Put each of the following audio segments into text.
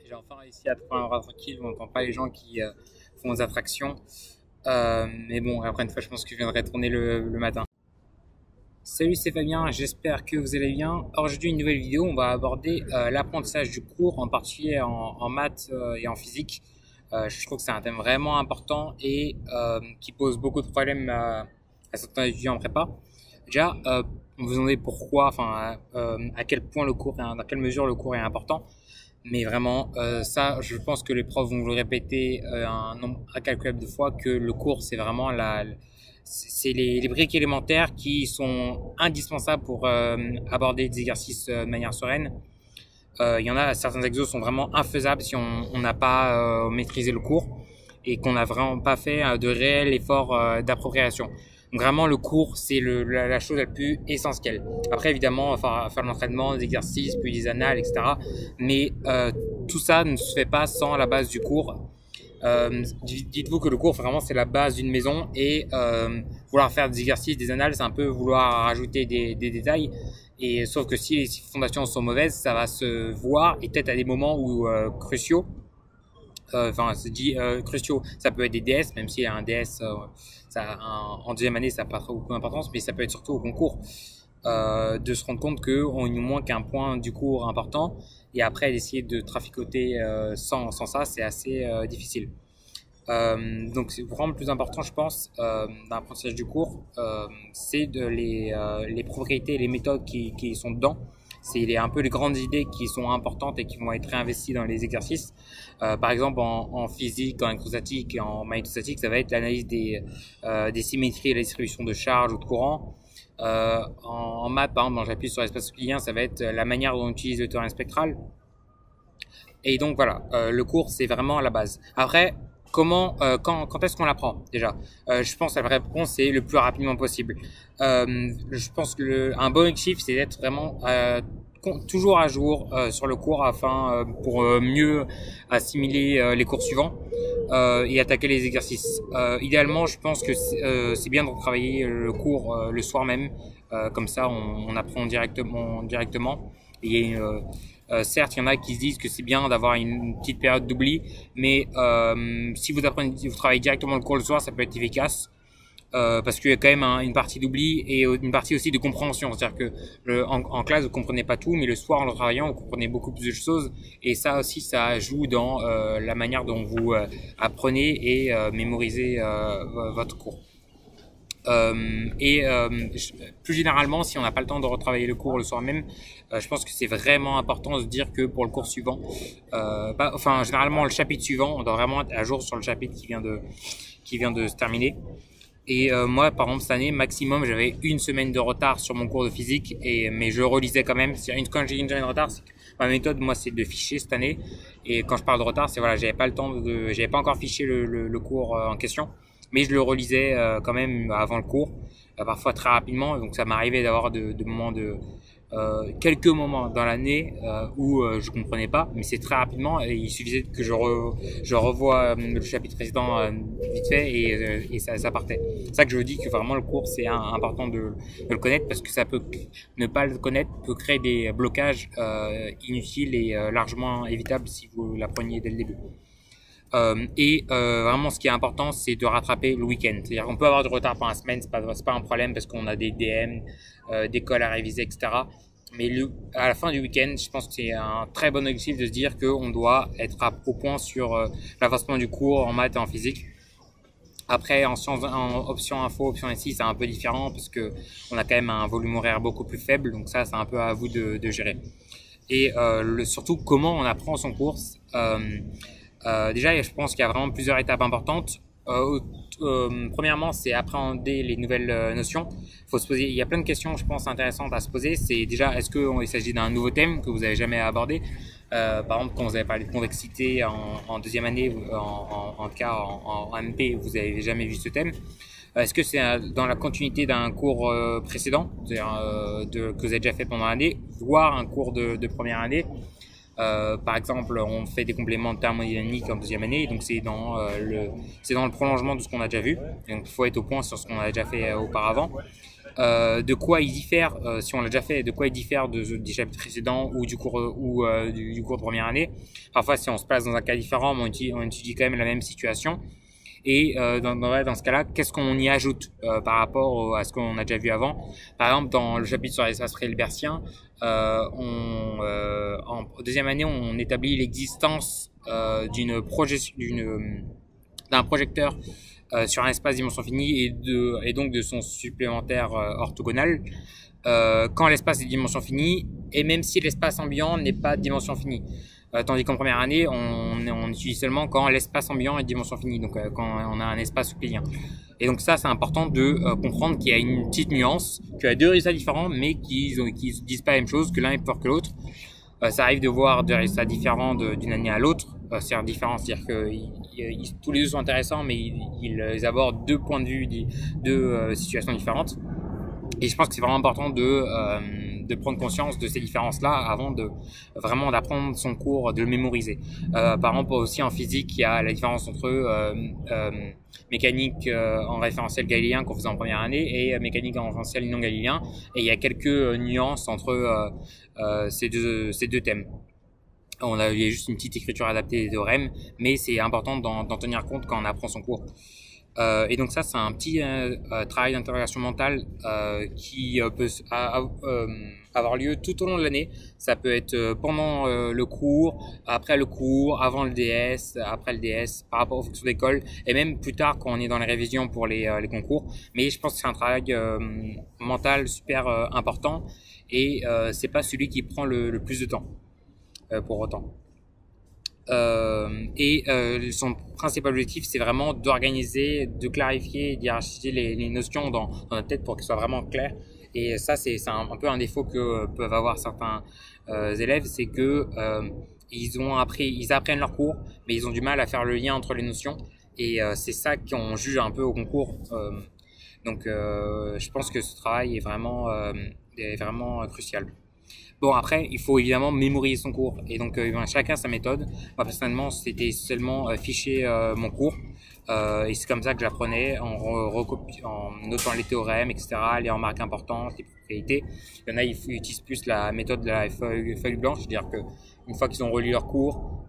J'ai enfin réussi à trouver un endroit tranquille où on n'entend pas les gens qui font des attractions. Mais bon, après une fois, je pense que je viendrai tourner le matin. Salut, c'est Fabien, j'espère que vous allez bien. Aujourd'hui, une nouvelle vidéo, on va aborder l'apprentissage du cours, en particulier en maths et en physique. Je trouve que c'est un thème vraiment important et qui pose beaucoup de problèmes à certains étudiants en prépa. Déjà, on vous demandait pourquoi, enfin, à quel point le cours, dans quelle mesure le cours est important. Mais vraiment, ça, je pense que les profs vont vous le répéter un nombre incalculable de fois, que le cours, c'est vraiment c'est les briques élémentaires qui sont indispensables pour aborder des exercices de manière sereine. Il y en a, certains exos sont vraiment infaisables si on n'a pas maîtrisé le cours et qu'on n'a vraiment pas fait de réel effort d'appropriation. Donc vraiment, le cours, c'est la chose la plus essentielle. Après, évidemment, enfin, faire l'entraînement, des exercices, puis des annales, etc. Mais tout ça ne se fait pas sans la base du cours. Dites-vous que le cours, vraiment, c'est la base d'une maison et vouloir faire des exercices, des annales, c'est un peu vouloir rajouter des détails. Et sauf que si les fondations sont mauvaises, ça va se voir et peut-être à des moments où cruciaux. Enfin, c'est dit cruciaux, ça peut être des DS, même si un DS, en deuxième année, ça n'a pas trop beaucoup d'importance, mais ça peut être surtout au concours. De se rendre compte qu'on nous manque un point du cours important et après d'essayer de traficoter sans ça, c'est assez difficile. Donc c'est vraiment le plus important, je pense, dans l'apprentissage du cours, c'est les propriétés et les méthodes qui sont dedans. C'est un peu les grandes idées qui sont importantes et qui vont être réinvesties dans les exercices. Par exemple, en physique, en électrostatique et en magnétostatique, ça va être l'analyse des symétries et la distribution de charges ou de courant. En maths, par exemple, quand j'appuie sur l'espace euclidien, ça va être la manière dont on utilise le théorème spectral. Et donc voilà, le cours, c'est vraiment la base. Après, quand est-ce qu'on l'apprend déjà? Je pense que la réponse c'est le plus rapidement possible. Je pense que un bon objectif c'est d'être vraiment toujours à jour sur le cours afin pour mieux assimiler les cours suivants et attaquer les exercices. Idéalement, je pense que c'est bien de travailler le cours le soir même, comme ça on apprend directement. Et certes, il y en a qui se disent que c'est bien d'avoir une petite période d'oubli, mais si vous travaillez directement le cours le soir, ça peut être efficace parce qu'il y a quand même une partie d'oubli et une partie aussi de compréhension. C'est-à-dire que en classe, vous comprenez pas tout, mais le soir, en le travaillant, vous comprenez beaucoup plus de choses. Et ça aussi, ça joue dans la manière dont vous apprenez et mémorisez votre cours. Plus généralement, si on n'a pas le temps de retravailler le cours le soir même, je pense que c'est vraiment important de se dire que pour le cours suivant, généralement le chapitre suivant, on doit vraiment être à jour sur le chapitre qui vient de se terminer. Et moi, par exemple, cette année, maximum, j'avais une semaine de retard sur mon cours de physique, mais je relisais quand même. Quand j'ai une semaine de retard, ma méthode, moi, c'est de ficher cette année. Et quand je parle de retard, c'est voilà, j'avais pas encore fiché le cours en question. Mais je le relisais quand même avant le cours, parfois très rapidement. Donc ça m'arrivait d'avoir quelques moments dans l'année où je comprenais pas, mais c'est très rapidement. Et il suffisait que je revoie le chapitre précédent vite fait et ça partait. C'est ça que je dis que vraiment le cours c'est important de le connaître parce que ça peut ne pas le connaître peut créer des blocages inutiles et largement évitables si vous l'appreniez dès le début. Vraiment ce qui est important c'est de rattraper le week-end, c'est-à-dire qu'on peut avoir du retard pendant la semaine, c'est pas un problème parce qu'on a des DM, des cols à réviser, etc. Mais à la fin du week-end, je pense que c'est un très bon objectif de se dire qu'on doit être au point sur l'avancement du cours en maths et en physique. Après, en option info, option SI, c'est un peu différent parce que on a quand même un volume horaire beaucoup plus faible, donc ça, c'est un peu à vous de gérer. Et surtout, comment on apprend son cours. Déjà, je pense qu'il y a vraiment plusieurs étapes importantes. Premièrement, c'est appréhender les nouvelles notions. Il y a plein de questions, je pense, intéressantes à se poser. C'est déjà, est-ce qu'il s'agit d'un nouveau thème que vous avez jamais abordé? Par exemple, quand vous avez parlé de convexité en deuxième année, en cas en MP, vous avez jamais vu ce thème. Est-ce que c'est dans la continuité d'un cours précédent, c'est-à-dire que vous avez déjà fait pendant l'année, voire un cours de première année? Par exemple, on fait des compléments de thermodynamique en deuxième année, donc c'est dans le prolongement de ce qu'on a déjà vu. Donc, il faut être au point sur ce qu'on a déjà fait auparavant. de quoi il diffère, si on l'a déjà fait, de quoi il diffère des chapitres précédents ou du cours du cours de première année. Parfois, si on se place dans un cas différent, mais on étudie quand même la même situation. Et dans ce cas-là, qu'est-ce qu'on y ajoute par rapport à ce qu'on a déjà vu avant? Par exemple, dans le chapitre sur l'espace hilbertien, en deuxième année, on établit l'existence d'un projecteur sur un espace dimension finie et donc de son supplémentaire orthogonal quand l'espace est dimension finie et même si l'espace ambiant n'est pas de dimension finie. Tandis qu'en première année, on utilise seulement quand l'espace ambiant est de dimension finie, donc quand on a un espace euclidien. Et donc ça, c'est important de comprendre qu'il y a une petite nuance, qu'il y a deux résultats différents, mais qui ne disent pas la même chose, que l'un est plus fort que l'autre. Ça arrive de voir des résultats différents d'une année à l'autre. C'est différent, c'est-à-dire que tous les deux sont intéressants, mais ils abordent deux points de vue, deux situations différentes. Et je pense que c'est vraiment important de prendre conscience de ces différences-là avant de vraiment d'apprendre son cours, de le mémoriser. Par exemple, aussi en physique, il y a la différence entre mécanique en référentiel galiléen qu'on faisait en première année et mécanique en référentiel non galiléen. Et il y a quelques nuances entre ces deux thèmes. Il y a juste une petite écriture adaptée des théorèmes, mais c'est important d'en tenir compte quand on apprend son cours. Et donc ça, c'est un petit travail d'interrogation mentale qui peut avoir lieu tout au long de l'année. Ça peut être pendant le cours, après le cours, avant le DS, après le DS, par rapport aux fonctions d'école, et même plus tard quand on est dans les révisions pour les concours. Mais je pense que c'est un travail mental super important et c'est pas celui qui prend le plus de temps pour autant. Son principal objectif, c'est vraiment d'organiser, de clarifier, d'hiérarchiser les notions dans notre tête pour qu'elles soient vraiment claires. Et ça, c'est un peu un défaut que peuvent avoir certains élèves, c'est que ils apprennent leur cours, mais ils ont du mal à faire le lien entre les notions. Et c'est ça qu'on juge un peu au concours. Donc, je pense que ce travail est vraiment crucial. Bon, après, il faut évidemment mémoriser son cours. Et donc, chacun sa méthode. Moi, personnellement, c'était seulement ficher mon cours. Et c'est comme ça que j'apprenais en notant les théorèmes, etc., les remarques importantes, les propriétés. Il y en a, ils utilisent plus la méthode de la feuille blanche, c'est-à-dire que une fois qu'ils ont relu leur cours,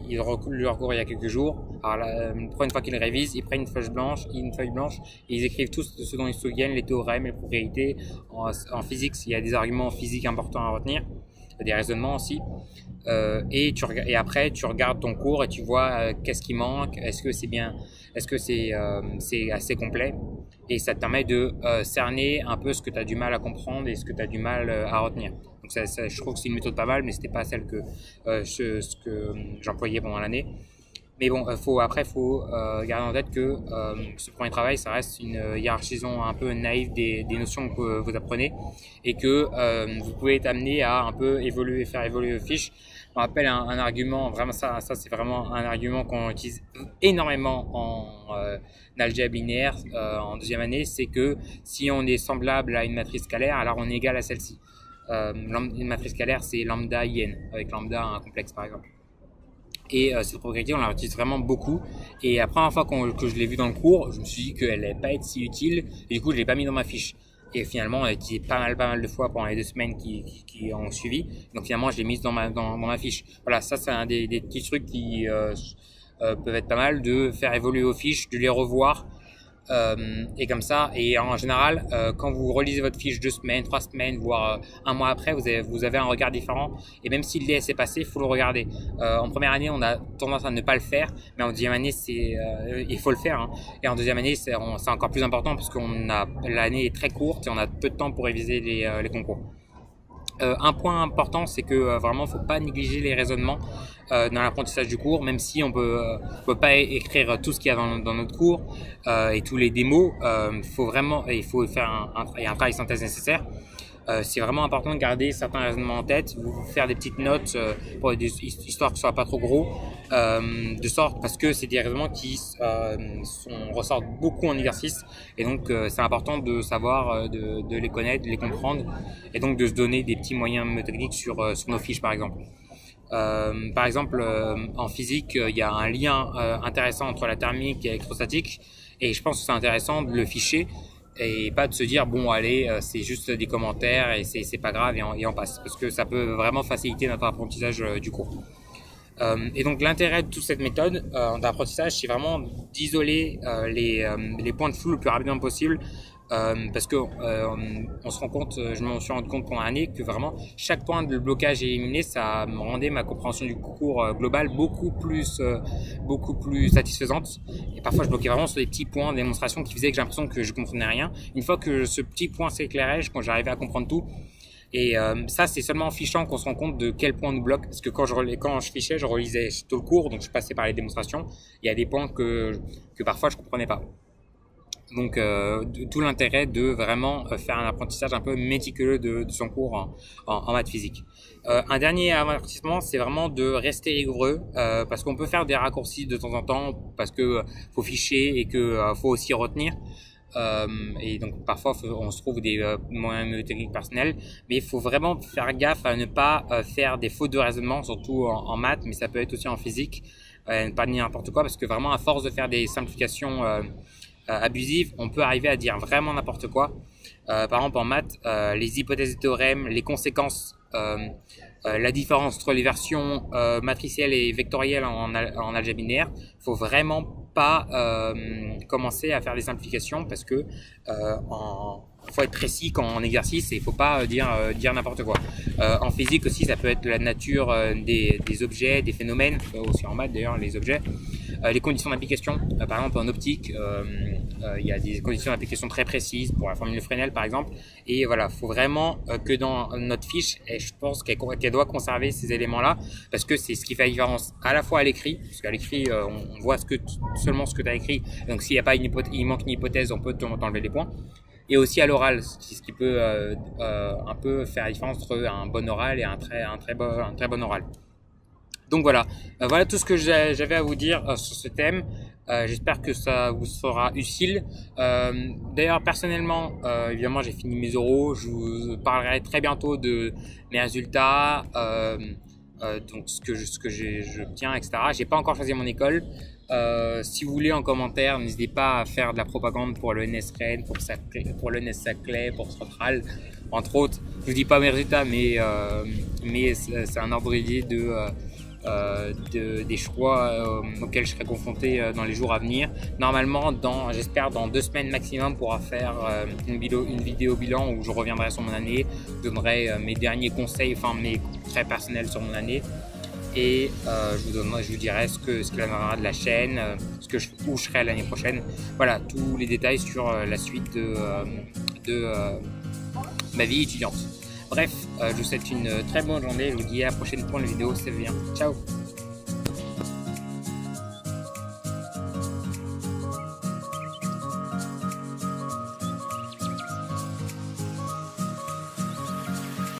ils reculent leur cours il y a quelques jours. Alors une fois qu'ils révisent, ils prennent une feuille blanche et ils écrivent tout ce dont ils se souviennent, les théorèmes, les propriétés. En physique, il y a des arguments physiques importants à retenir, des raisonnements aussi. Et après tu regardes ton cours et tu vois qu'est-ce qui manque, est-ce que c'est assez complet, et ça te permet de cerner un peu ce que tu as du mal à comprendre et ce que tu as du mal à retenir. Donc ça, je trouve que c'est une méthode pas mal, mais c'était pas celle que j'employais pendant l'année. Mais bon, faut garder en tête que ce premier travail, ça reste une hiérarchisation un peu naïve des notions que vous apprenez, et que vous pouvez être amené à un peu faire évoluer vos fiches. Je me rappelle un argument, vraiment ça c'est vraiment un argument qu'on utilise énormément en algèbre linéaire en deuxième année, c'est que si on est semblable à une matrice scalaire, alors on est égal à celle-ci. Une matrice scalaire, c'est lambda in, avec lambda un complexe par exemple. Et cette propriété, on la utilise vraiment beaucoup. Et la première fois que je l'ai vue dans le cours, je me suis dit qu'elle n'allait pas être si utile. Et du coup, je l'ai pas mis dans ma fiche. Et finalement, on l'a utilisé pas mal de fois pendant les 2 semaines qui ont suivi. Donc finalement, je l'ai mise dans ma fiche. Voilà, ça c'est un des petits trucs qui peuvent être pas mal, de faire évoluer vos fiches, de les revoir. Et comme ça, et en général, quand vous relisez votre fiche 2 semaines, 3 semaines, voire un mois après, vous avez un regard différent. Et même si le DS est passé, il faut le regarder. En première année, on a tendance à ne pas le faire, mais en deuxième année, il faut le faire. Hein. Et en deuxième année, c'est encore plus important parce l'année est très courte et on a peu de temps pour réviser les concours. Un point important, c'est que vraiment, faut pas négliger les raisonnements dans l'apprentissage du cours, même si on peut pas écrire tout ce qu'il y a dans notre cours et tous les démos. Il faut faire un travail de synthèse nécessaire. C'est vraiment important de garder certains raisonnements en tête, faire des petites notes histoire que ce soit pas trop gros, de sorte parce que c'est des raisonnements qui ressortent beaucoup en exercice, et donc c'est important de savoir, de les connaître, de les comprendre, et donc de se donner des petits moyens méthodiques sur nos fiches par exemple. Par exemple, en physique, il y a un lien intéressant entre la thermique et l'électrostatique, et je pense que c'est intéressant de le ficher et pas de se dire bon allez c'est juste des commentaires et c'est pas grave et on passe, parce que ça peut vraiment faciliter notre apprentissage du cours. Et donc l'intérêt de toute cette méthode d'apprentissage, c'est vraiment d'isoler les points de flou le plus rapidement possible, parce que on se rend compte, je me suis rendu compte pendant l'année que vraiment chaque point de blocage éliminé, ça me rendait ma compréhension du cours global beaucoup plus satisfaisante. Et parfois je bloquais vraiment sur des petits points de démonstration qui faisaient que j'ai l'impression que je comprenais rien. Une fois que ce petit point s'éclairait, quand j'arrivais à comprendre tout. Et ça, c'est seulement en fichant qu'on se rend compte de quel point nous bloque. Parce que quand je fichais, je relisais tout le cours, donc je passais par les démonstrations. Il y a des points que parfois je comprenais pas. Donc tout l'intérêt de vraiment faire un apprentissage un peu méticuleux de son cours en maths physique. Un dernier avertissement, c'est vraiment de rester rigoureux, parce qu'on peut faire des raccourcis de temps en temps, parce que faut ficher et que faut aussi retenir. Et donc parfois on se trouve des moyens techniques personnels, mais il faut vraiment faire gaffe à ne pas faire des fautes de raisonnement, surtout en maths, mais ça peut être aussi en physique, ne pas dire n'importe quoi, parce que vraiment à force de faire des simplifications abusives, on peut arriver à dire vraiment n'importe quoi. Par exemple en maths, les hypothèses et théorèmes, les conséquences, la différence entre les versions matricielles et vectorielles en algèbre binaire, faut vraiment pas commencer à faire des simplifications, parce que faut être précis quand en exercice et il faut pas dire n'importe quoi. En physique aussi, ça peut être la nature des objets, des phénomènes, aussi en maths d'ailleurs, les objets. Les conditions d'application, par exemple en optique, il y a des conditions d'application très précises pour la formule de Fresnel par exemple, et voilà, faut vraiment que dans notre fiche, et je pense qu'elle doit conserver ces éléments-là, parce que c'est ce qui fait la différence à la fois à l'écrit, parce qu'à l'écrit on voit seulement ce que tu as écrit, donc s'il n'y a pas il manque une hypothèse, on peut t'enlever des points, et aussi à l'oral, ce qui peut un peu faire la différence entre un bon oral et un très bon oral. Donc voilà, voilà tout ce que j'avais à vous dire sur ce thème. J'espère que ça vous sera utile. D'ailleurs, personnellement, évidemment, j'ai fini mes oraux. Je vous parlerai très bientôt de mes résultats, donc ce que j'obtiens, etc. J'ai pas encore choisi mon école. Si vous voulez en commentaire, n'hésitez pas à faire de la propagande pour le NS-Rennes, pour le NS-Saclay, pour Central, entre autres. Je vous dis pas mes résultats, mais c'est un ordre d'idée des choix auxquels je serai confronté dans les jours à venir. Normalement, j'espère dans 2 semaines maximum, on pourra faire une vidéo bilan où je reviendrai sur mon année, je donnerai mes derniers conseils, enfin mes très personnels sur mon année, et je vous dirai ce qu'il en aura de la chaîne, où je serai l'année prochaine. Voilà, tous les détails sur la suite de ma vie étudiante. Bref, je vous souhaite une très bonne journée. Je vous dis à la prochaine pour une vidéo. C'est bien. Ciao.